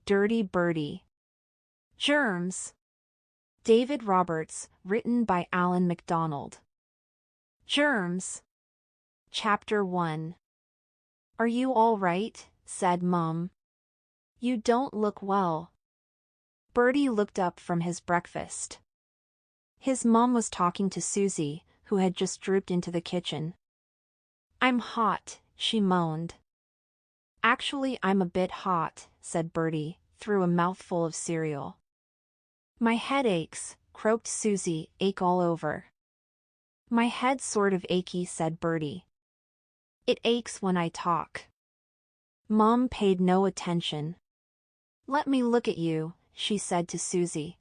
Dirty Birdie. Germs. David Roberts, written by Alan MacDonald. Germs. Chapter 1. Are you all right? Said Mum. You don't look well. Bertie looked up from his breakfast. His mom was talking to Susie, who had just drooped into the kitchen. I'm hot, she moaned. Actually, I'm a bit hot, said Bertie, through a mouthful of cereal. My head aches, croaked Susie, ache all over. My head's sort of achy, said Bertie. It aches when I talk. Mom paid no attention. Let me look at you, she said to Susie.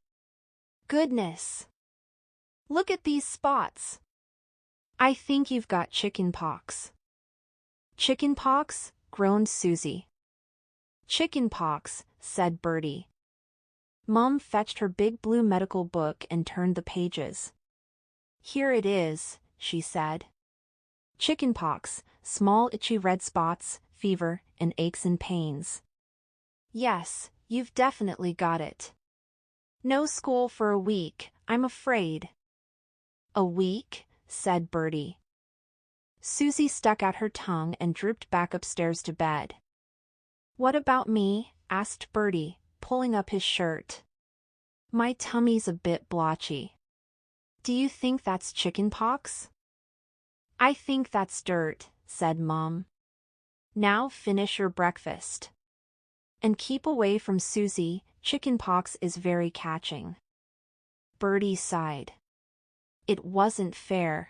Goodness! Look at these spots. I think you've got chickenpox. Chickenpox? Groaned Susie. Chickenpox, said Bertie. Mom fetched her big blue medical book and turned the pages. Here it is, she said. Chickenpox, small itchy red spots, fever, and aches and pains. Yes, you've definitely got it. No school for a week, I'm afraid. A week? Said Bertie. Susie stuck out her tongue and drooped back upstairs to bed. What about me? Asked Bertie, pulling up his shirt. My tummy's a bit blotchy. Do you think that's chickenpox? I think that's dirt, said Mom. Now finish your breakfast. And keep away from Susie, chickenpox is very catching. Bertie sighed. It wasn't fair.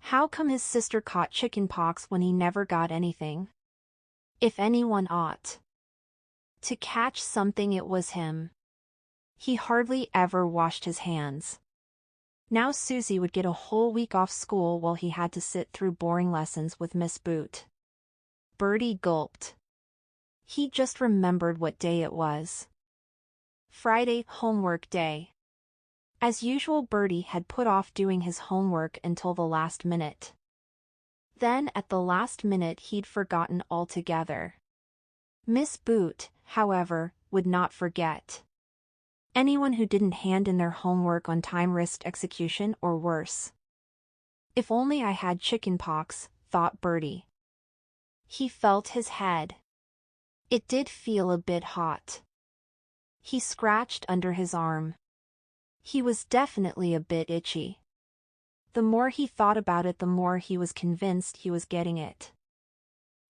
How come his sister caught chickenpox when he never got anything? If anyone ought to catch something, it was him. He hardly ever washed his hands. Now Susie would get a whole week off school while he had to sit through boring lessons with Miss Boot. Bertie gulped. He just remembered what day it was. Friday, homework day. As usual, Bertie had put off doing his homework until the last minute. Then at the last minute he'd forgotten altogether. Miss Boot, however, would not forget. Anyone who didn't hand in their homework on time risked execution or worse. If only I had chickenpox, thought Bertie. He felt his head. It did feel a bit hot. He scratched under his arm. He was definitely a bit itchy. The more he thought about it, the more he was convinced he was getting it.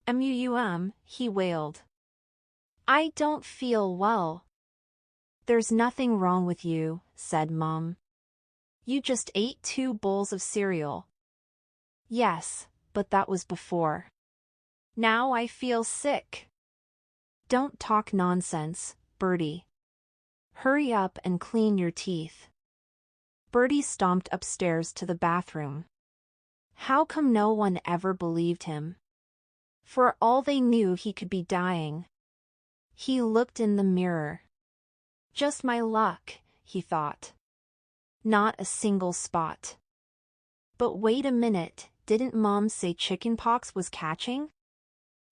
He wailed. I don't feel well. There's nothing wrong with you, said Mom. You just ate 2 bowls of cereal. Yes, but that was before. Now I feel sick. Don't talk nonsense, Bertie. Hurry up and clean your teeth. Bertie stomped upstairs to the bathroom. How come no one ever believed him? For all they knew, he could be dying. He looked in the mirror. Just my luck, he thought. Not a single spot. But wait a minute, didn't Mom say chickenpox was catching?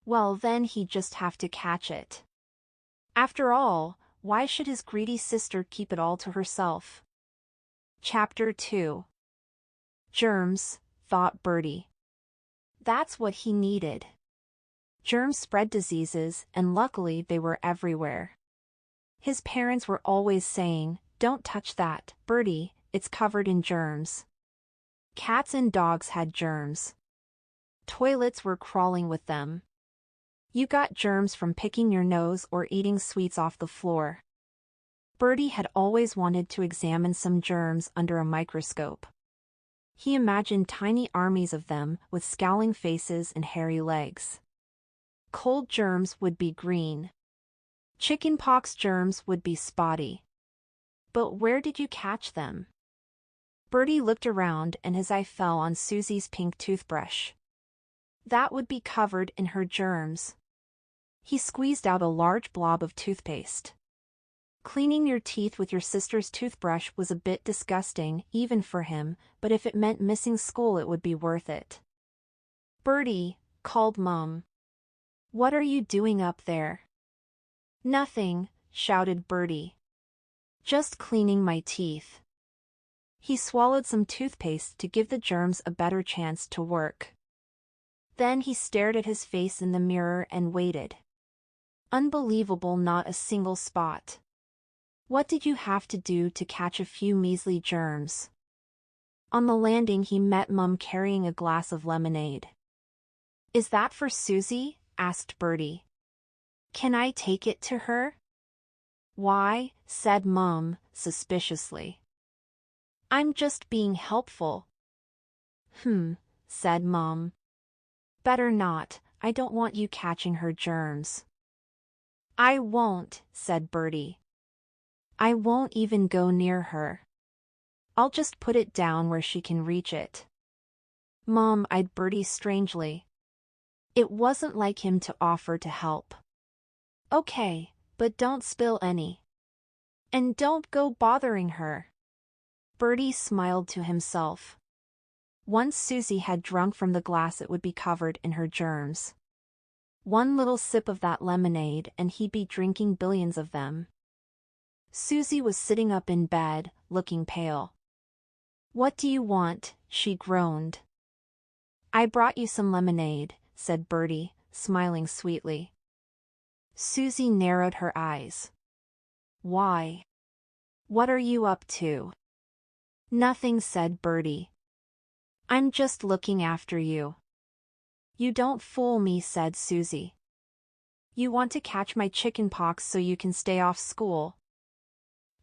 Well, then he'd just have to catch it. After all, why should his greedy sister keep it all to herself? Chapter 2. Germs, thought Bertie. That's what he needed. Germs spread diseases, and luckily they were everywhere. His parents were always saying, Don't touch that, Bertie, it's covered in germs. Cats and dogs had germs. Toilets were crawling with them. You got germs from picking your nose or eating sweets off the floor. Bertie had always wanted to examine some germs under a microscope. He imagined tiny armies of them with scowling faces and hairy legs. Cold germs would be green. Chickenpox germs would be spotty. But where did you catch them? Bertie looked around and his eye fell on Susie's pink toothbrush. That would be covered in her germs. He squeezed out a large blob of toothpaste. Cleaning your teeth with your sister's toothbrush was a bit disgusting, even for him, but if it meant missing school, it would be worth it. Bertie, called Mom. What are you doing up there? Nothing, shouted Bertie. Just cleaning my teeth. He swallowed some toothpaste to give the germs a better chance to work. Then he stared at his face in the mirror and waited. Unbelievable, not a single spot. What did you have to do to catch a few measly germs? On the landing he met Mum carrying a glass of lemonade. Is that for Susie? Asked Bertie. Can I take it to her? Why? Said Mum, suspiciously. I'm just being helpful. Said Mum. Better not, I don't want you catching her germs. I won't, said Bertie. I won't even go near her. I'll just put it down where she can reach it. Mum eyed Bertie strangely. It wasn't like him to offer to help. Okay, but don't spill any. And don't go bothering her. Bertie smiled to himself. Once Susie had drunk from the glass, it would be covered in her germs. One little sip of that lemonade and he'd be drinking billions of them. Susie was sitting up in bed, looking pale. What do you want? She groaned. I brought you some lemonade, said Bertie, smiling sweetly. Susie narrowed her eyes. Why? What are you up to? Nothing, said Bertie. I'm just looking after you. You don't fool me, said Susie. You want to catch my chickenpox so you can stay off school.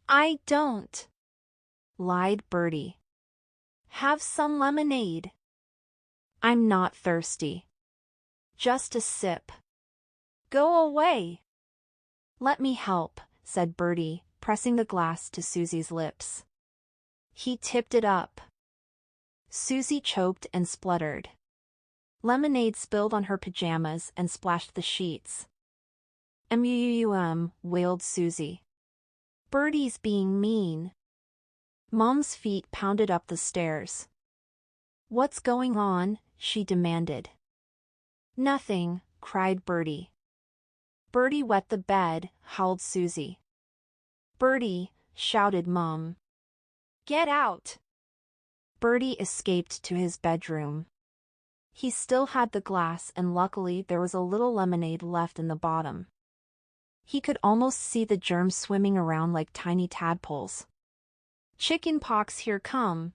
I don't, lied Bertie. Have some lemonade. I'm not thirsty. Just a sip. Go away. Let me help, said Bertie, pressing the glass to Susie's lips. He tipped it up. Susie choked and spluttered. Lemonade spilled on her pajamas and splashed the sheets. Wailed Susie. Bertie's being mean. Mom's feet pounded up the stairs. What's going on? She demanded. Nothing, cried Bertie. Bertie wet the bed, howled Susie. Bertie, shouted Mom. Get out! Bertie escaped to his bedroom. He still had the glass and luckily there was a little lemonade left in the bottom. He could almost see the germs swimming around like tiny tadpoles. Chickenpox here come,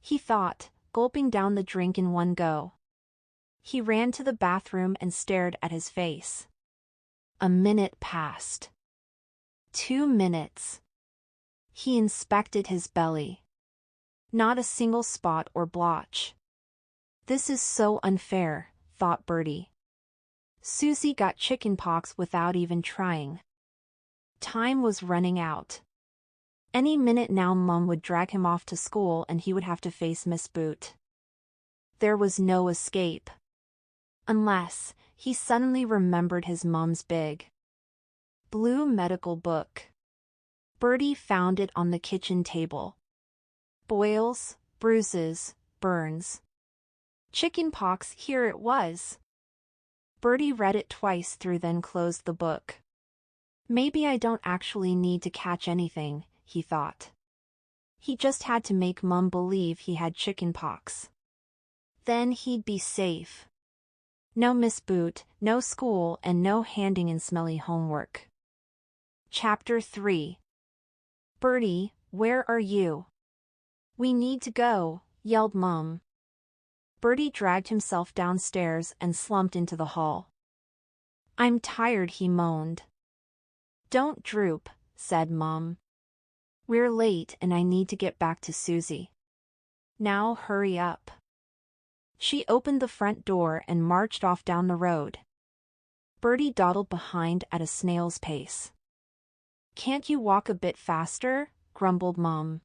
he thought, gulping down the drink in one go. He ran to the bathroom and stared at his face. A minute passed. 2 minutes. He inspected his belly. Not a single spot or blotch. This is so unfair, thought Bertie. Susie got chickenpox without even trying. Time was running out. Any minute now Mum would drag him off to school and he would have to face Miss Boot. There was no escape. Unless, he suddenly remembered his Mum's big blue medical book. Bertie found it on the kitchen table. Boils, bruises, burns. Chickenpox, here it was. Bertie read it twice through, then closed the book. Maybe I don't actually need to catch anything, he thought. He just had to make Mum believe he had chickenpox. Then he'd be safe. No Miss Boot, no school, and no handing in smelly homework. Chapter 3. Bertie, where are you? We need to go, yelled Mum. Bertie dragged himself downstairs and slumped into the hall. I'm tired, he moaned. Don't droop, said Mum. We're late and I need to get back to Susie. Now hurry up. She opened the front door and marched off down the road. Bertie dawdled behind at a snail's pace. Can't you walk a bit faster? Grumbled Mum.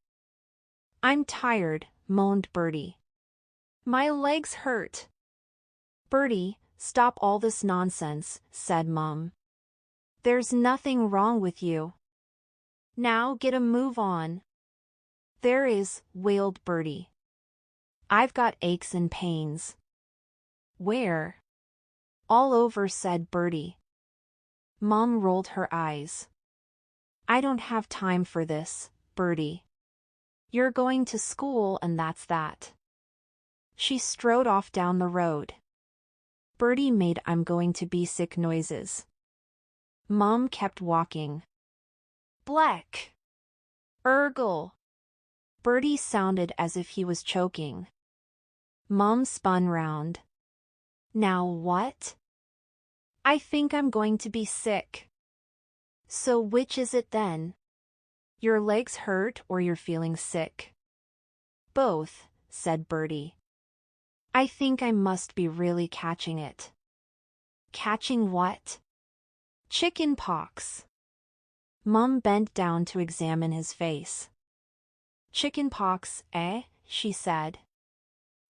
I'm tired, moaned Bertie. My legs hurt. Bertie, stop all this nonsense, said Mum. There's nothing wrong with you. Now get a move on. There is, wailed Bertie. I've got aches and pains. Where? All over, said Bertie. Mom rolled her eyes. I don't have time for this, Birdie. You're going to school and that's that. She strode off down the road. Birdie made I'm going to be sick noises. Mom kept walking. Bleck. Urgle. Birdie sounded as if he was choking. Mom spun round. Now what? I think I'm going to be sick. So which is it then? Your legs hurt or you're feeling sick? Both, said Birdie. I think I must be really catching it. Catching what? Chickenpox. Mum bent down to examine his face. Chickenpox, eh? She said.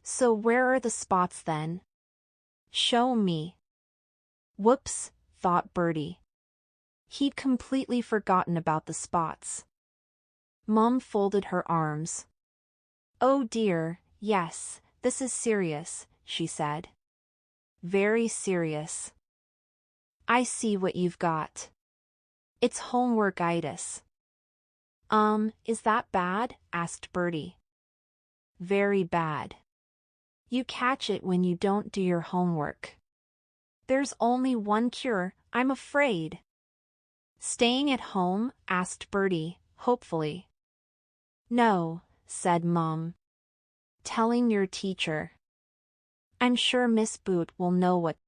So where are the spots then? Show me. Whoops, thought Birdie. He'd completely forgotten about the spots. Mum folded her arms. Oh dear, yes, this is serious, she said. Very serious. I see what you've got. It's homework-itis. Is that bad? Asked Birdie. Very bad. You catch it when you don't do your homework. There's only one cure, I'm afraid. Staying at home? Asked Birdie, hopefully. No, said Mum. Telling your teacher. I'm sure Miss Boot will know what